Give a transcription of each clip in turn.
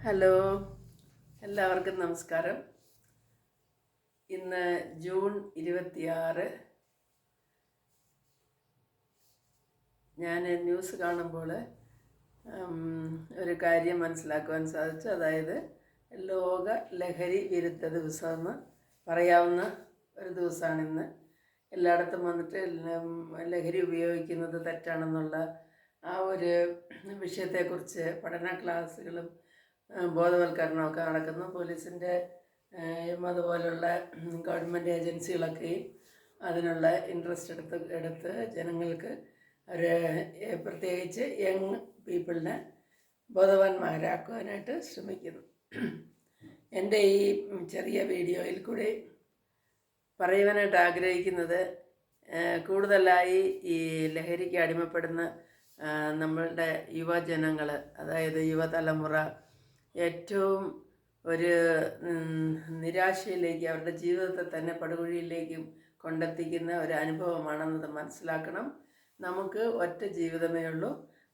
Hello, എല്ലാവർക്കും നമസ്കാരം. ഇന്ന് ജൂൺ 26. ഞാൻ ന്യൂസ് കാണുമ്പോൾ ഒരു കാര്യം മനസ്സിലാക്കുവാൻ സാധിച്ചു. അതായത് ലോക ലഹരി വിരുദ്ധ ദിവസമെന്ന് പറയാവുന്ന ഒരു ദിവസമാണിന്ന്. എല്ലായിടത്തും വന്നിട്ട് ലഹരി ഉപയോഗിക്കുന്നത് തെറ്റാണെന്നുള്ള ആ ഒരു വിഷയത്തെക്കുറിച്ച് പഠന ക്ലാസ്സുകളും ബോധവൽക്കരണമൊക്കെ നടക്കുന്നു. പോലീസിൻ്റെ അതുപോലുള്ള ഗവൺമെൻറ് ഏജൻസികളൊക്കെയും അതിനുള്ള ഇൻട്രസ്റ്റ് എടുത്ത് ജനങ്ങൾക്ക് ഒരു പ്രത്യേകിച്ച് യങ് പീപ്പിളിനെ ബോധവാന്മാരാക്കുവാനായിട്ട് ശ്രമിക്കുന്നു. എൻ്റെ ഈ ചെറിയ വീഡിയോയിൽ കൂടി പറയുവാനായിട്ട് ആഗ്രഹിക്കുന്നത്, കൂടുതലായി ഈ ലഹരിക്ക് അടിമപ്പെടുന്ന നമ്മളുടെ യുവജനങ്ങൾ, അതായത് യുവതലമുറ ഏറ്റവും ഒരു നിരാശയിലേക്ക്, അവരുടെ ജീവിതത്തെ തന്നെ പടുകുഴിയിലേക്കും കൊണ്ടെത്തിക്കുന്ന ഒരു അനുഭവമാണെന്നത് മനസ്സിലാക്കണം. നമുക്ക് ഒറ്റ ജീവിതമേ ഉള്ളൂ.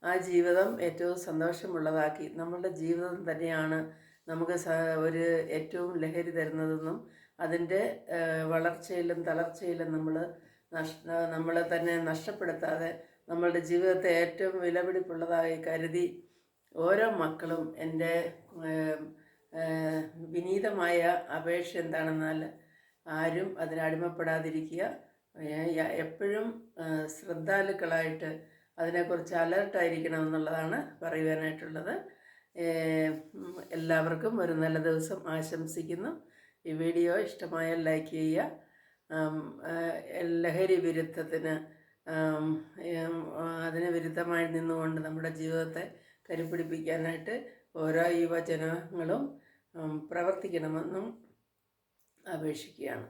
ആ ജീവിതം ഏറ്റവും സന്തോഷമുള്ളതാക്കി, നമ്മളുടെ ജീവിതം തന്നെയാണ് നമുക്ക് ഒരു ഏറ്റവും ലഹരി തരുന്നതെന്നും അതിൻ്റെ വളർച്ചയിലും തളർച്ചയിലും നമ്മളെ തന്നെ നഷ്ടപ്പെടുത്താതെ നമ്മളുടെ ജീവിതത്തെ ഏറ്റവും വിലപിടിപ്പുള്ളതായി കരുതി ഓരോ മക്കളും, എൻ്റെ വിനീതമായ അപേക്ഷ എന്താണെന്നാൽ ആരും അതിനടിമപ്പെടാതിരിക്കുക. എപ്പോഴും ശ്രദ്ധാലുക്കളായിട്ട് അതിനെക്കുറിച്ച് അലർട്ടായിരിക്കണമെന്നുള്ളതാണ് പറയുവാനായിട്ടുള്ളത്. എല്ലാവർക്കും ഒരു നല്ല ദിവസം ആശംസിക്കുന്നു. ഈ വീഡിയോ ഇഷ്ടമായാൽ ലൈക്ക് ചെയ്യുക. ലഹരി വിരുദ്ധത്തിന് അതിന് വിരുദ്ധമായി നിന്നുകൊണ്ട് നമ്മുടെ ജീവിതത്തെ കരുപിടിപ്പിക്കാനായിട്ട് ഓരോ യുവജനങ്ങളും പ്രവർത്തിക്കണമെന്നും അപേക്ഷിക്കുകയാണ്.